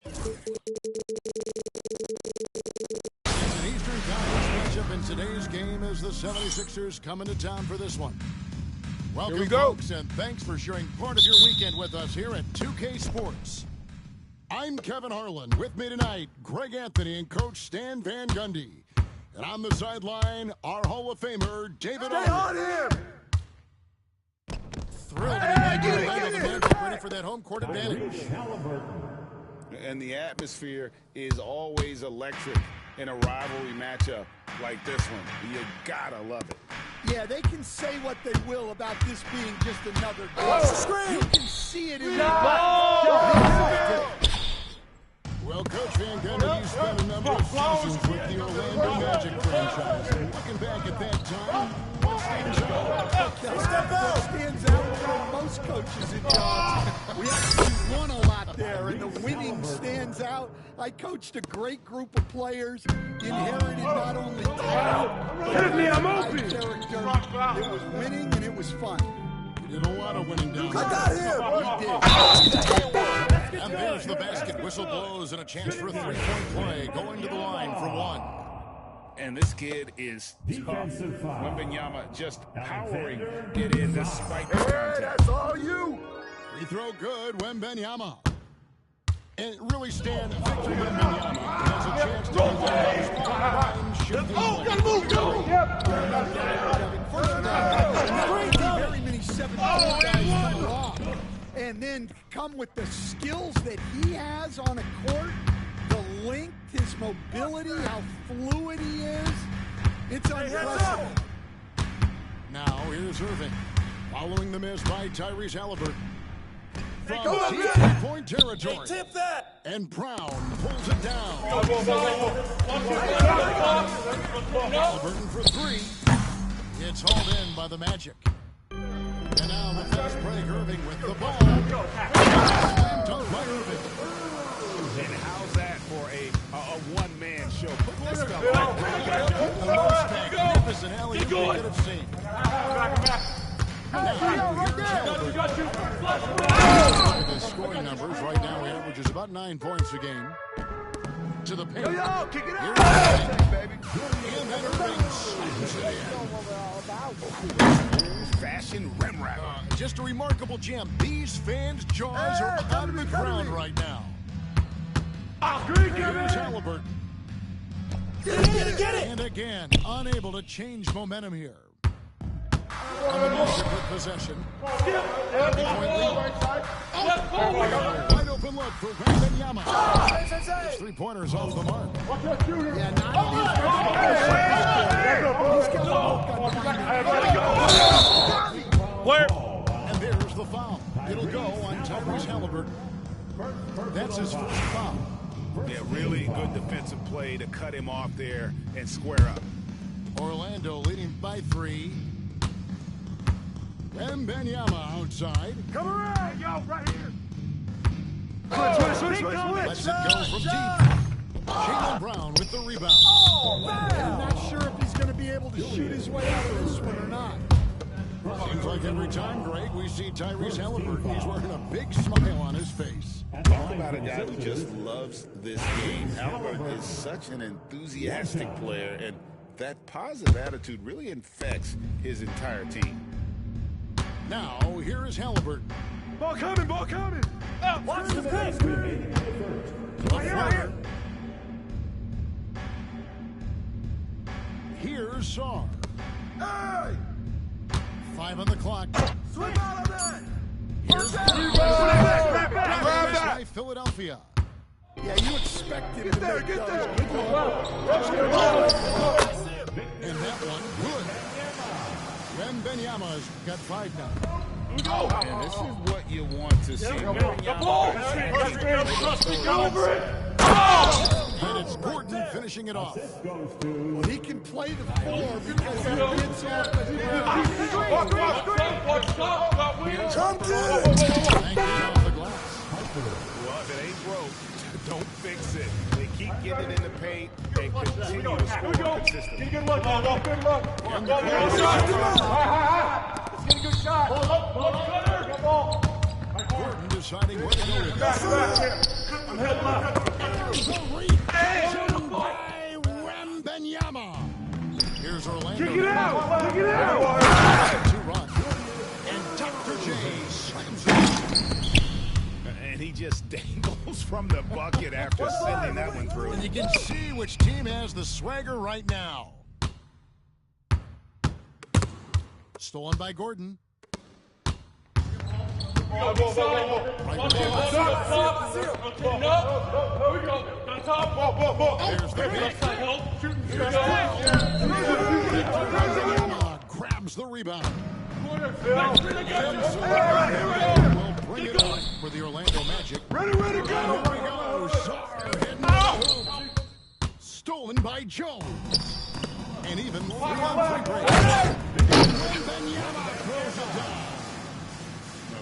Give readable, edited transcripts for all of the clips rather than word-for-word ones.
An Eastern Conference matchup in today's game as the 76ers come into town for this one. Welcome, here we go. folks, and thanks for sharing part of your weekend with us here at 2K Sports. I'm Kevin Harlan. With me tonight, Greg Anthony and Coach Stan Van Gundy. And on the sideline, our Hall of Famer, David Stay on him! Thrilled to be back in the matchup, ready for that home court advantage. And the atmosphere is always electric in a rivalry matchup like this one. You gotta love it. Yeah, they can say what they will about this being just another game. Oh, you can see it in Well, Coach Van Gundy, you spent a number of seasons with the Orlando Magic franchise. And looking back at that time, what stands out? What stands out for most coaches in jobs. We actually won a lot there, and the winning stands out. I coached a great group of players, inherited not only talent, but high character. It was winning, and it was fun. You did a lot of winning down there. I got him! We did. And there's the basket. Whistle blows and a chance for a three-point play. Going to the line for one. And this kid is tough. Wembanyama just powering it in despite the contact. That's all you. Free throw good, Wembanyama. And really stand Victor Wembanyama has a chance to Gotta move, very many 7-4 guys come off. And then come with the skills that he has on a court, the length, his mobility, how fluid he is. It's unprecedented. Now here's Irving, following the miss by Tyrese Halliburton. From three-point territory. Hey, tip that. And Brown pulls it down. Halliburton for three. It's hauled in by the Magic. And now the fast break, Irving with the ball. Slam dunk by Irving. And how's that for a one-man show? Put this stuff out. The most magnificent alley-oop you could have seen. The scoring numbers right now, he averages about 9 points a game. To the paint. Kick it out. Baby. And then Irving slams it in. Fashion rim wrap. Just a remarkable jam. These fans' jaws are out of the ground right now. Here's Halliburton. Get it. And again, unable to change momentum here. On the Magic with possession. Wide open look for Wembanyama. His three-pointer's off the mark. Yeah, And there's the foul. It'll go on Tyrese Halliburton. That's his first foul. Yeah, really good defensive play to cut him off there and square up. Orlando leading by 3. Wembanyama outside. Come around, yo, right here. Lets it go from deep. Jaylen Brown with the rebound. I'm not sure if he's going to be able to shoot his way out of this one or not. Seems like every time, Greg, we see Tyrese Halliburton, he's wearing a big smile on his face. Talk about a guy who just loves this game. Halliburton is such an enthusiastic player, and that positive attitude really infects his entire team. Now, here is Halliburton. Ball coming. Watch the pace. Right here. Here's Sarr. Hey! 5 on the clock. Swing out of that. Here's Grab that. by Philadelphia. Yeah, you expect him to Get make there. And that one, good. Wembanyama's got 5 now. And this is what you want to see. And it's Gordon finishing it off. Well, he can play the floor because he gets off the ground. Come to Thank you off the glass. Well, if it ain't broke, don't fix it. They keep getting it in the paint and continue to score consistently. Good look. Let's get a good shot. Gordon deciding where to go with that. By Wembanyama. Here's Orlando. Kick it out. To run. And Dr. J slams it. And he just dangles from the bucket after sending that one through. And you can see which team has the swagger right now. Stolen by Gordon. Right There's the pick. Grabs the rebound. Will bring it up for the Orlando Magic. Ready, go. Here we go. Sarr hitting the hoop. Stolen by Jones. And even 3-on-3 break. Wembanyama throws it down.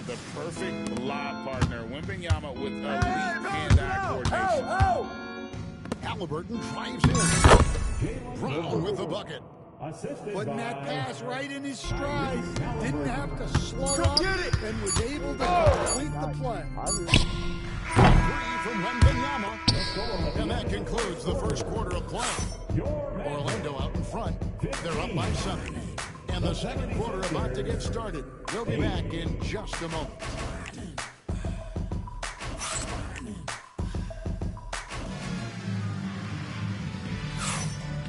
The perfect lob partner. Wembanyama with elite hand-eye coordination. Halliburton drives in. Brown with the bucket. Putting that pass right in his stride. Didn't have to slow up and was able to complete the play. 3 from Wembanyama. And that concludes the first quarter of play. Orlando out in front. They're up by 7. And the second quarter about to get started. We'll be back in just a moment.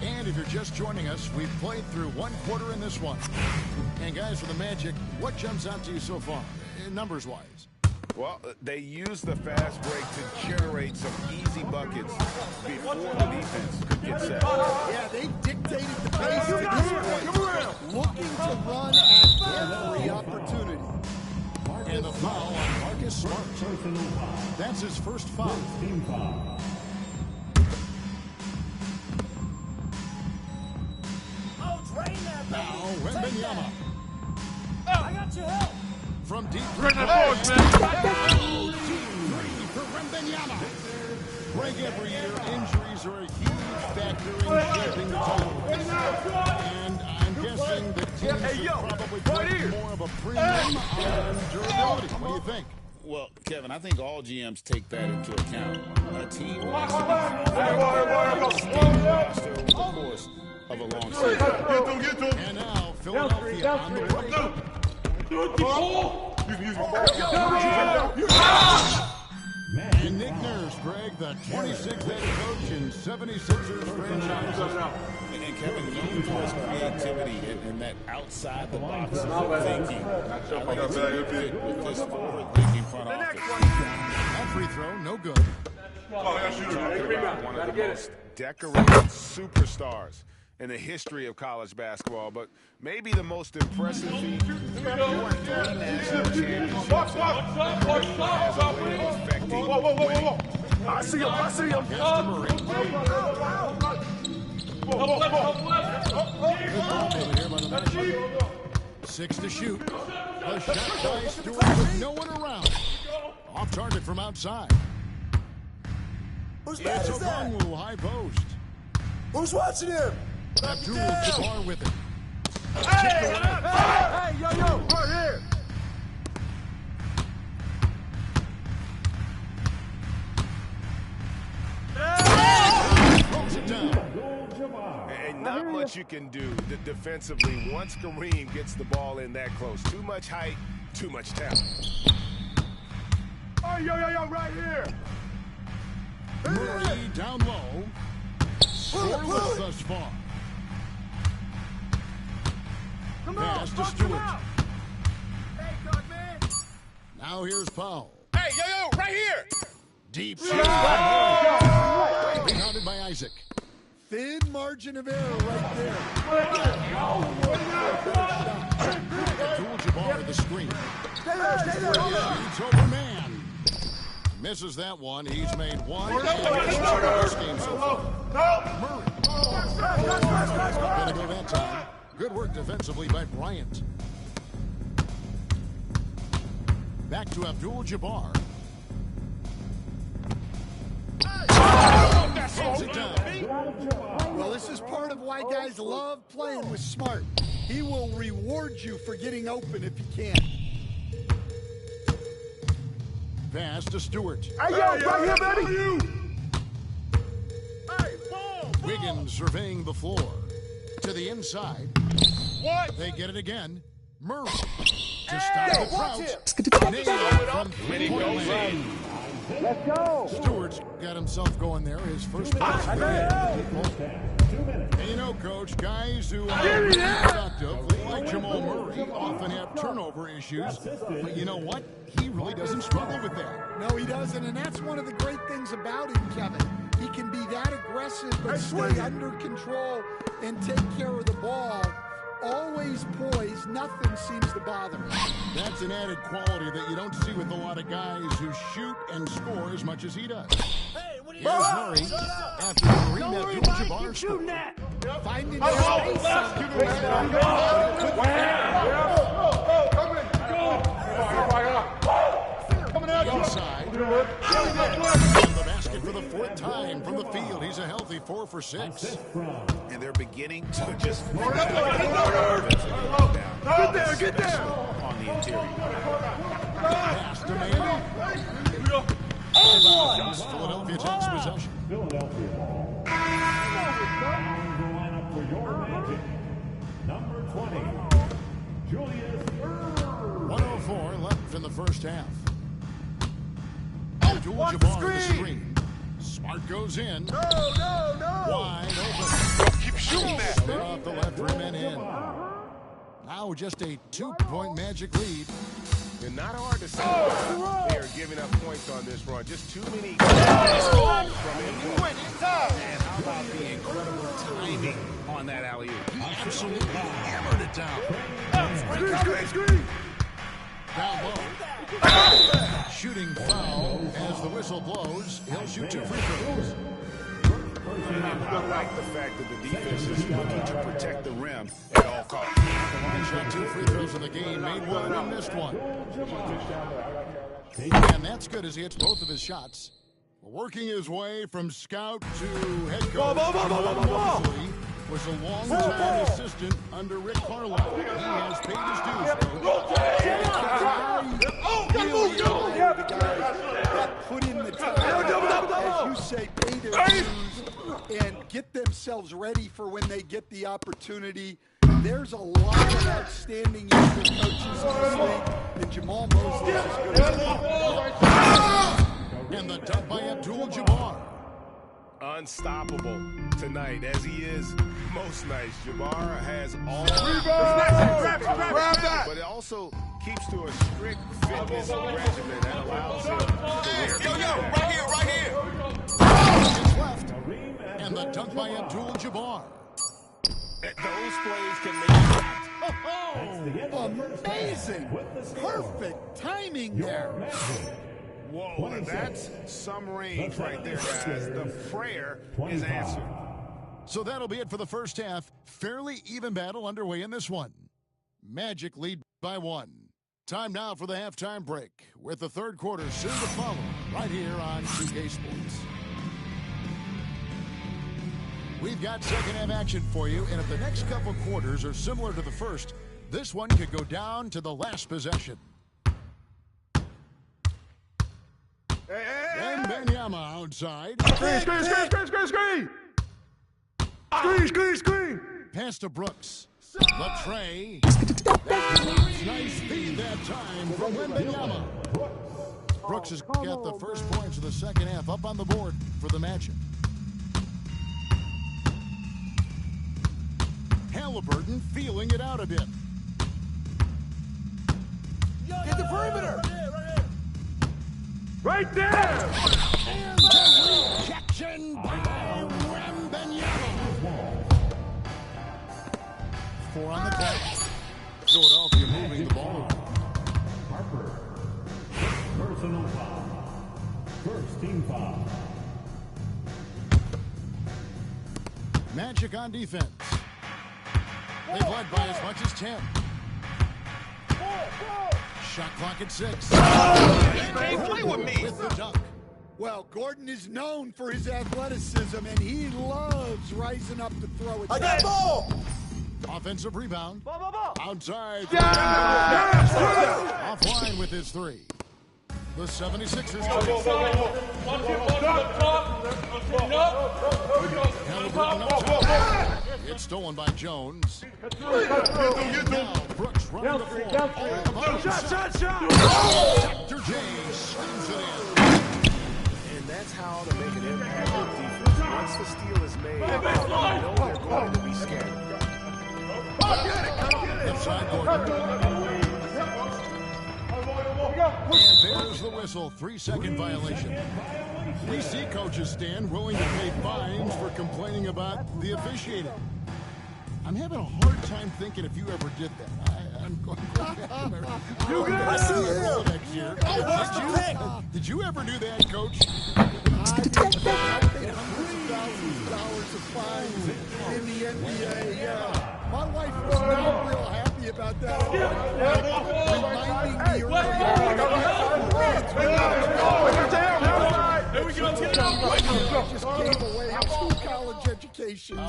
And if you're just joining us, we've played through one quarter in this one. And guys, for the Magic, what jumps out to you so far, numbers-wise? Well, they used the fast break to generate some easy buckets before the defense could get set. Yeah, they dictated the pace to this point, looking to run at every opportunity. And the foul on Marcus Smart. That's his first foul. Now, Wembanyama. I got your help. From deep three. Bring the force, man. Deep three for Wembanyama. Greg, every year, injuries are a huge factor in shaping the title. And I'm guessing the teams should probably put more of a premium on durability. What do you think? Well, Kevin, I think all GMs take that into account. A team wants to be over the course of a long season. And now, Philadelphia on the break. And Nick Nurse, Greg, the 26th head coach in 76ers franchise. And Kevin, known for his creativity and that outside-the-box thinking. I think it's a good fit with this forward-thinking front office. That free throw, no good. Talking about one of the most decorated superstars in the history of college basketball, but maybe the most impressive feat. He won 3 national championships. Has a way of affecting winning. I see him. Here by the 6 to shoot. A shot by Stewart with no one around. Off target from outside. Who's It's bad is that? Okongwu, high post. Who's watching him? Abdul-Jabbar with it. Hey, yo, right here. Throws it down. And not much you can do defensively once Kareem gets the ball in that close. Too much height, too much talent. Oh, yo, right here. Murray down low. Scoreless thus far. Pass to Stewart. Hey, God, man. Now here's Powell. Hey, yo, right here! Deep shot. Pounded by Isaac. Thin margin of error right there. Abdul-Jabbar with the screen. Stay there. Shoots over man. Misses that one. He's made one. This game so far. Murray. Gonna go that time. Good work defensively by Bryant. Back to Abdul-Jabbar. Sends it down. Well, this is part of why guys love playing with Smart. He will reward you for getting open if you can. Pass to Stewart. Hey, yo, right here, baby. Hey, Wiggins surveying the floor. To the inside. What? They get it again. Murray. To stop the watch crouch. it. Nailed from goes three-point land. Let's go. Stewart's got himself going there. His first pass of the game. And you know, Coach, guys who are really productive, like Jamal Murray, often have turnover issues. But you know what? He really doesn't struggle with that. No, he doesn't, and that's one of the great things about him, Kevin. He can be that aggressive but stay under control and take care of the ball. Always poised, nothing seems to bother him. That's an added quality that you don't see with a lot of guys who shoot and score as much as he does. Hey, what are you Here's doing? Murray after Kareem Don't worry about it. Abdul-Jabbar Keep shooting scored. that. Finding his space. Inside. And the basket for the 4th time from the field. He's a healthy 4 for 6. And they're beginning to just Get there. on the interior. Pass to Manning. Philadelphia takes possession. Philadelphia ball. On the lineup for your Magic, number 20, Julius Erb. 104 left in the first half. Abdul-Jabbar with the screen. Smart goes in. No. Wide open. Keep shooting that. Spin off the left rim and in. Now just a 2-point Magic lead. And not hard to see why they are giving up points on this run. Just too many from in. And how about the incredible timing on that alley-oop? He absolutely hammered it down. Screen. Down low. Shooting foul as the whistle blows. He'll shoot 2 free throws. I like the fact that the defense is looking to protect the rim at all costs. He shot 2 free throws in the game, made one and missed one. And that's good as he hits both of his shots. Working his way from scout to head coach. Was a long-time assistant under Rick Carlisle. He has paid his dues. The guys that put in the time, as you say, pay their dues and get themselves ready for when they get the opportunity. There's a lot of outstanding younger coaches in this league, and Jamal Mosley is good at it. And the dunk by Abdul-Jabbar. Unstoppable tonight, as he is most nights. Jabbar has all Grab that. but it also keeps to a strict fitness regimen that allows him to Right here. It's left. And the dunk by Abdul-Jabbar. Those plays can make Amazing. Perfect timing there. Whoa, that's some range right there, guys. The prayer is answered. So that'll be it for the first half. Fairly even battle underway in this one. Magic lead by 1. Time now for the halftime break, with the third quarter soon to follow, right here on 2K Sports. We've got second half action for you, and if the next couple quarters are similar to the first, this one could go down to the last possession. And Benyama outside. Screen. Pass to Brooks. Latre. Nice feed that time from Benyama. Brooks has got the first points of the second half up on the board for the Magic. Halliburton feeling it out a bit. Get the perimeter. Right there. And the rejection by Wembanyama. 4 on the clock. Philadelphia moving the ball. Harper. Personal foul. First team foul. Magic on defense. They've led by as much as 10. Shot clock at 6. Can't play with me. With the dunk. Well, Gordon is known for his athleticism, and he loves rising up to throw it. I got ball. Offensive rebound. Ball. Outside. Yeah. Offline with his 3. The 76ers. Halliburton up top. It's stolen by Jones. Now Brooks running the floor. Shot. Dr. J slams it in. And that's how to make an impact with defense. Once the steal is made, you know they're going to be scared. Left side Gordon. And there's the whistle. 3-second violation. We see coaches stand willing to pay fines for complaining about the officiating. I'm having a hard time thinking if you ever did that. I'm going I see you. next year. Did you ever do that, Coach? I paid $hundreds of fines in the NBA. My wife was not real happy about that. Reminding me just gave away 2 college educations.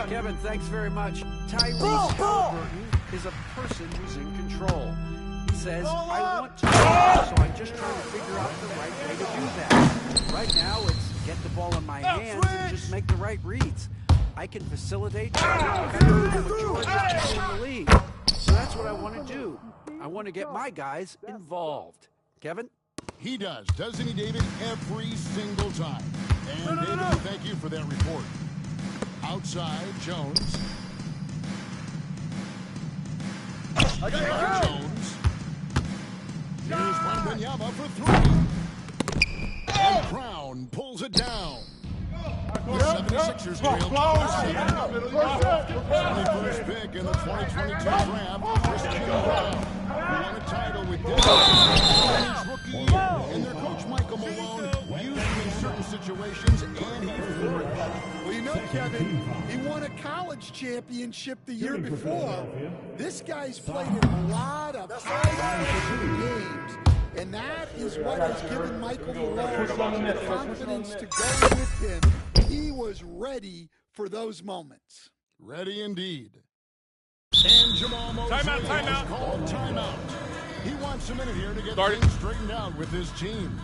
Kevin, thanks very much. Tyrese Halliburton is a person who's in control. He says, I want to, so I'm just trying to figure out the right way to do that. Right now, it's get the ball in my hands and just make the right reads. I can facilitate better than the majority of people in the league. So that's what I want to do. I want to get my guys involved. Kevin? He does, doesn't he, David? Every single time. And David, thank you for that report. Outside, Jones. Jones. Here's Wembanyama for three. And Brown pulls it down. The 76ers trail 21st pick in the 2022 draft. Christian Brown, who won a title with Denver's rookie year. And their coach, Michael Malone, used him in certain situations, and he flourished. Well, you know, Kevin, he won a college championship the year before. This guy's played in a lot of high-pressure games. And that is what has given Michael Malone the confidence to go with him. He was ready for those moments. Ready indeed. And Jamal Mosley has called timeout. He wants a minute here to get things straightened out with his team.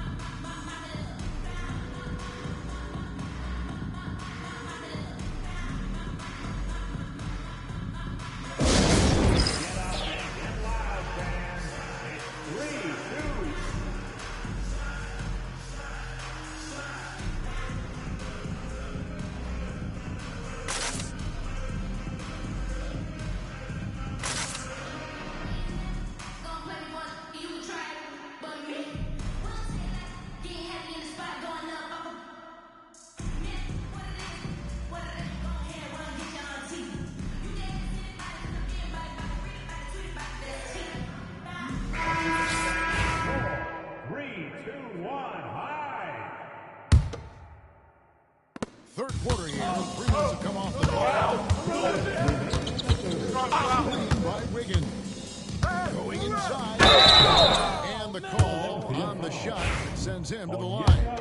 Third quarter here. 3 minutes have come off the ball. By Wiggins. Going inside. And the call on the shot sends him to the line.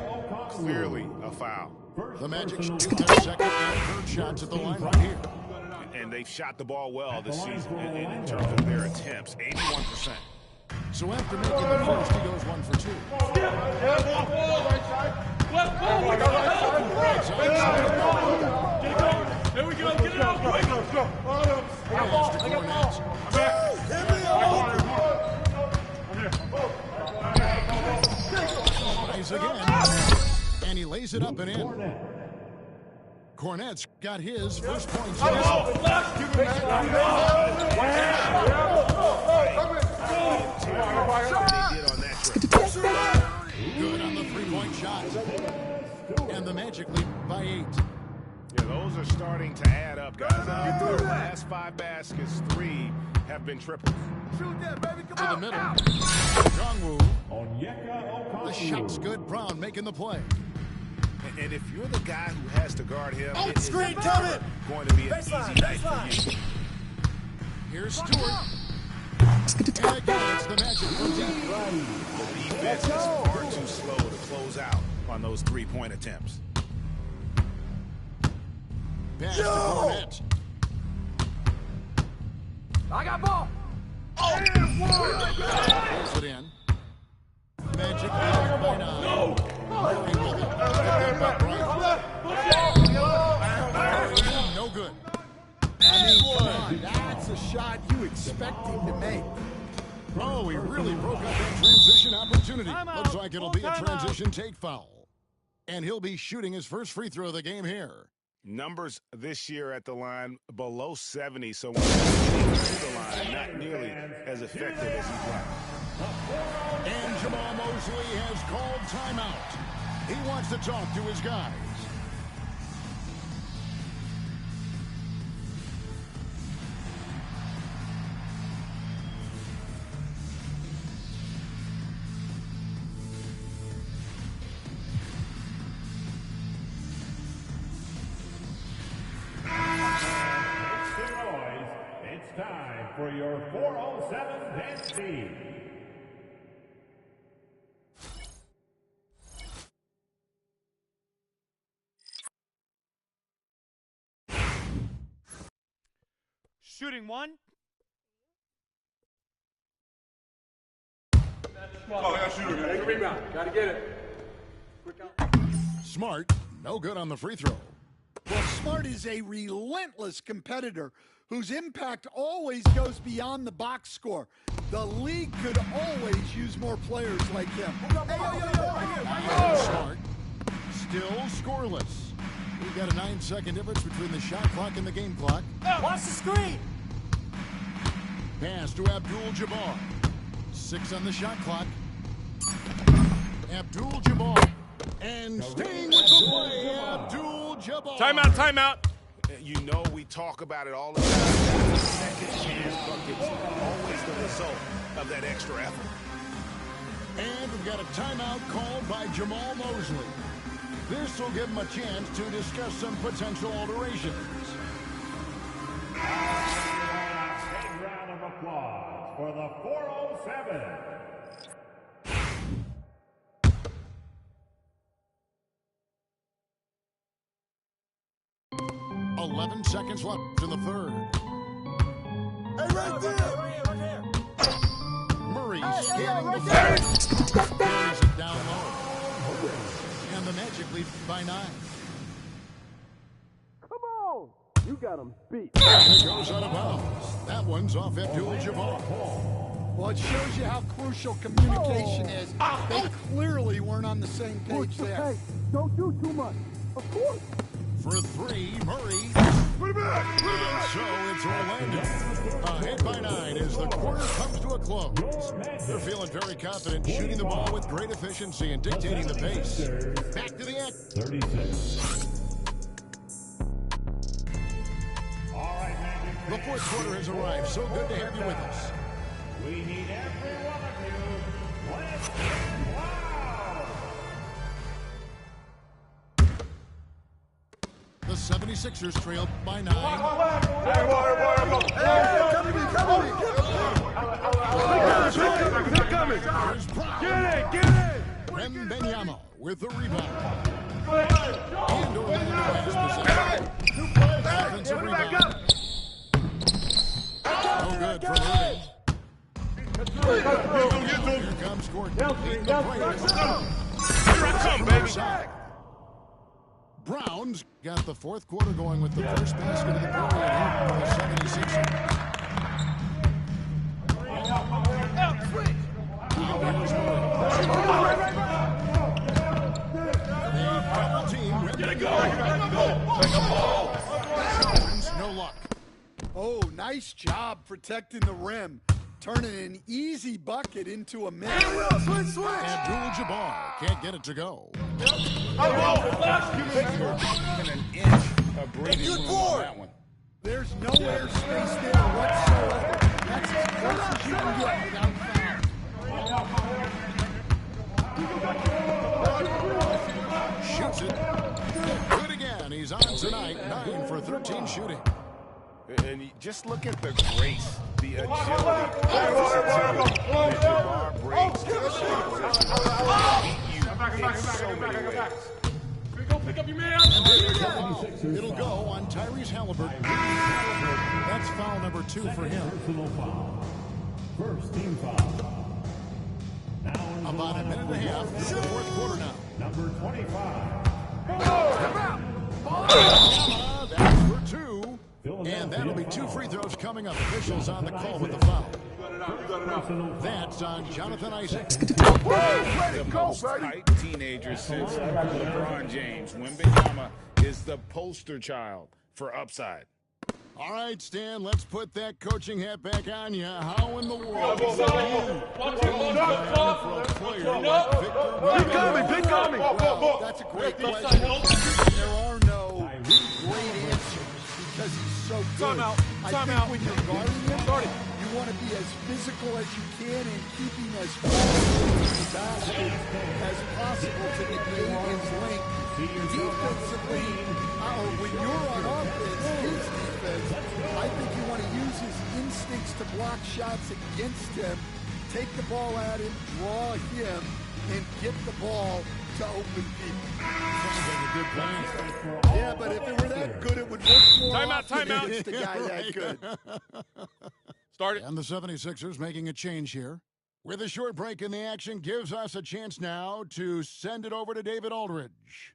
Clearly a foul. The Magic shoot their second and third shots at the line right here. And they've shot the ball well this season in terms of their attempts, 81%. So after making the first, he goes 1 for 2. There we go. Get it out quick. Pass to Cornette. Tries again. And he lays it up and in. Cornette's got his first points. Good on the three-point shot. And the Magic lead by 8. Yeah, those are starting to add up, guys. Their last 5 baskets, 3 have been triples. To the middle. Jongwoo. The shot's good. Brown making the play. And if you're the guy who has to guard him, it's screen coming. going to be an easy night for you. Here's Stewart. And again, it's the Magic from deep. The defense is far too slow to close out on those 3-point attempts. Pass to Cornette. I got ball. Pulls it in. Magic leading by 9. Murray with it. No good. I mean, come on, that's a shot you expect him to make. Oh, he really broke up that transition opportunity. Looks like it'll be a transition take foul. And he'll be shooting his first free throw of the game here. Numbers this year at the line below 70, so when he's to the line, not nearly as effective as he'd like. And Jamal Mosley has called timeout. He wants to talk to his guys. It's time for your 407 dance team. Shooting one. Oh, I got a shooter. Take a rebound. Gotta get it. Smart, no good on the free throw. Well, Smart is a relentless competitor whose impact always goes beyond the box score. The league could always use more players like him. Smart, still scoreless. We've got a 9-second difference between the shot clock and the game clock. Watch the screen. Pass to Abdul-Jabbar. 6 on the shot clock. Abdul-Jabbar. And staying with the play, Abdul-Jabbar. Timeout, timeout. You know we talk about it all the time. Second chance buckets always the result of that extra effort. And we've got a timeout called by Jamal Mosley. This will give him a chance to discuss some potential alterations. Big round of applause for the 407. 11 seconds left in the third. Hey, right there. Murray scanning the floor. Throws it down low. And the Magic lead by 9. You got him beat. It goes out of bounds. That one's off Abdul-Jabbar. Well, it shows you how crucial communication is. They clearly weren't on the same page there. Hey, don't do too much. Of course. For 3, Murray. Put it back. And so it's Orlando. Ahead by 9 as the quarter comes to a close. They're feeling very confident, shooting the ball with great efficiency and dictating the pace. Back to the act. 36. All right, Magic. The fourth quarter has arrived. So good to have you with us. We need every one of you. Let's get loud. The 76ers trail by 9. Here's Brown. Get it. Wembanyama with the rebound. And Orlando has possession. Offensive rebound. No good for Irving. Here comes Gordon. Leading the break. Here I come, baby. Brown's got the fourth quarter going with the first basket of the period here for the 76ers. Here's Murray. The double team ready to go. Jones, no luck. Oh, nice job protecting the rim. Turning an easy bucket into a miss. Abdul-Jabbar can't get it to go. An inch of breathing room on that one. There's no air space there whatsoever. That's as close as you can get without foul. Shoots it. Good again. He's on tonight. 9 for 13 shooting. And you just look at the grace, the agility, the versatility that Jabbar brings to the shooter. You in so many ways. Pick up your man. It'll go on Tyrese Halliburton. That's foul number 2 for him. Personal foul. First team foul. Now About a minute and a half through the fourth quarter now. number 25. That's for 2. And that'll be 2 free throws coming up. Officials on the call with the foul. That's on Jonathan Isaac. The most hyped teenager since LeBron James. Wembanyama is the poster child for upside. All right, Stan, let's put that coaching hat back on you. How in the world do you for a player like Victor Wembanyama? Well, that's a great question. There are no great answers because he's so good. I think when you're guarding him, you want to be as physical as you can and keeping as far away from the basket as possible to negate his length. Defensively, or when you're on offense, his defense, I think you want to use his instincts to block shots against him take the ball at him, draw him, and get the ball to open people. Sounds like a good plan. Yeah, but if it were that good, it would work more often Timeout. against a guy that good. Start it. And the 76ers making a change here. With a short break in the action, gives us a chance now to send it over to David Aldridge.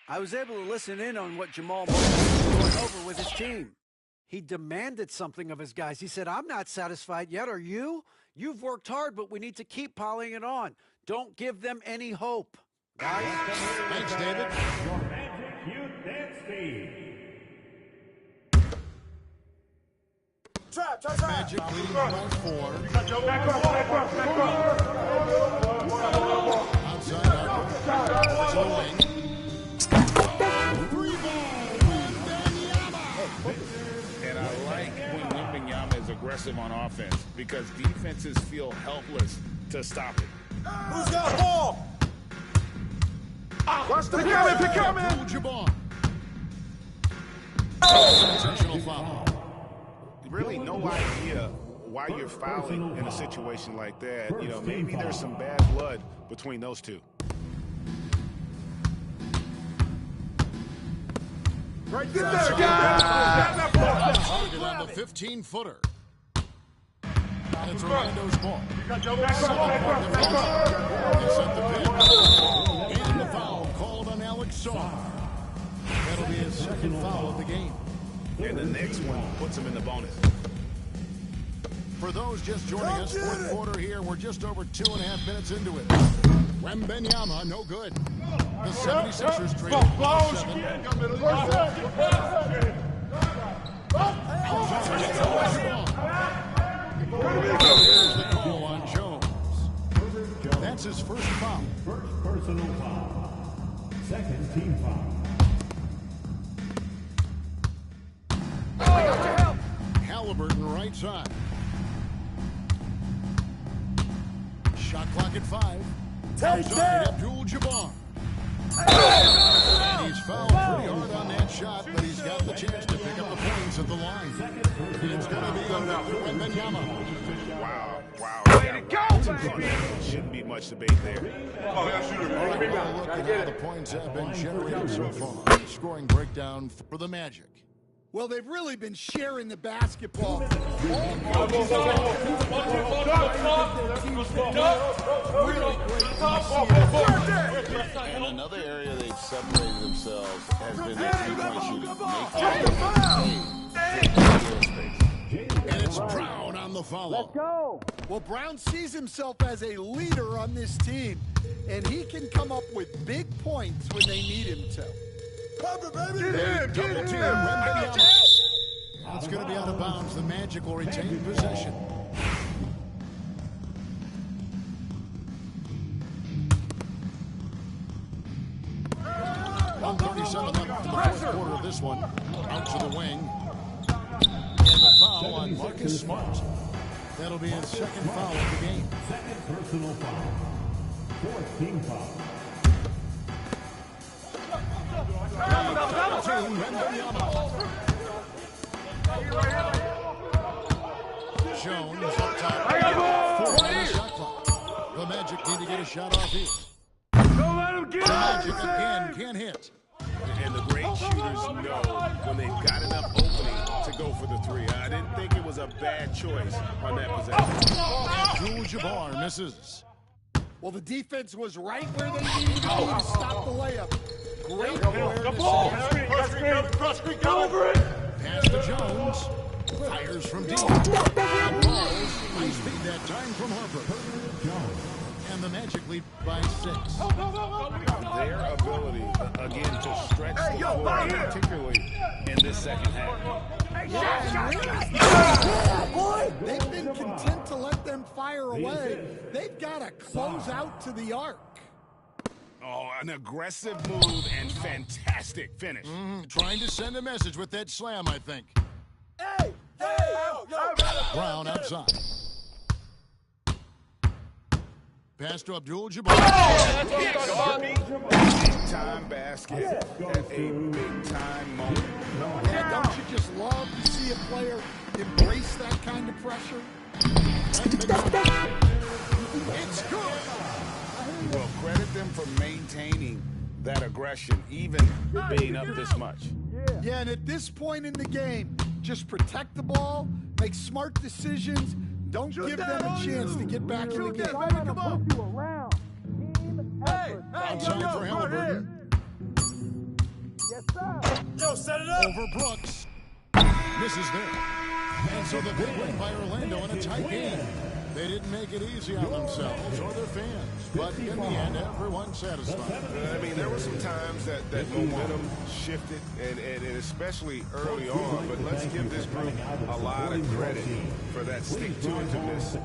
I was able to listen in on what Jamal Murray was going over with his team. He demanded something of his guys. He said, I'm not satisfied yet. Are you? You've worked hard, but we need to keep piling it on. Don't give them any hope. Guys. Thanks, David. Your Magic Youth Dance Team. Magic leading by 4. Outside to the wing. Three ball. And I like when Wembanyama is aggressive on offense because defenses feel helpless to stop it. Who's got the ball? Watch the pick coming. Jabbar. Sensational foul. Really no idea why you're fouling in a situation like that. You know, maybe there's some bad blood between those two. Right there, guys. Target on the 15-footer. It's Orlando's ball. He set the pin. And the foul called on Alex Saw. That'll be his second foul of the game. And the next one puts him in the bonus. For those just joining us, fourth quarter here, we're just over 2.5 minutes into it. Wembanyama, no good. The 76ers trade 7. Here's the call on Jones. That's his first foul. First personal foul. Second team foul. Halliburton right side. Shot clock at 5. Outside Abdul-Jabbar. And he's fouled pretty hard on that shot, but he's got the chance to pick up the points at the line. It's going to be Wembanyama. Wow. Way to go, baby! Shouldn't be much debate there. All right, well, look at how the points have been generated so far. Scoring breakdown for the Magic. Well, they've really been sharing the basketball. And another area they've separated themselves has been their three-point shooting. And it's Brown on the follow. Let's go. Well, Brown sees himself as a leader on this team, and he can come up with big points when they need him to. Double team Wembanyama. It's going to be out of bounds. The Magic will retain possession. .137 left in the fourth quarter of this one. Out to the wing. And the foul on Marcus Smart. That'll be his second foul of the game. Second personal foul. Fourth team foul. Double team Wembanyama. Jones up top. 4 on the shot clock. The Magic need to get a shot off here. Don't let him get The Magic again can't hit. And the great shooters know when they've got enough opening to go for the three. I didn't think it was a bad choice on that possession. Abdul-Jabbar misses. Well, the defense was right where they needed to be to stop the layup. Great awareness. Cross screen, go over it. Pass to Jones. Fires from deep. Balls. Nice feed that time from Harper. And the Magic lead by 6. Their ability, again, to stretch the floor, particularly in this second half. They've been content to let them fire away. They've got to close out to the arc. Oh, an aggressive move and fantastic finish. Trying to send a message with that slam, I think. Brown outside. Pass to Abdul-Jabbar. Big-time basket at a big-time moment. Yeah, don't you just love to see a player embrace that kind of pressure? It's good. Well, credit them for maintaining that aggression, even being up this much. Yeah, and at this point in the game, just protect the ball, make smart decisions, don't give them a chance to get back in the game. Come on. Outside for Halliburton. Yo, set it up. Over Brooks. Misses there. And so the big win by Orlando in a tight game. They didn't make it easy on themselves or their fans, but in the end, everyone's satisfied. I mean, there were some times that momentum shifted, and especially early on, but let's give this group a lot of credit for that stick-to-itiveness.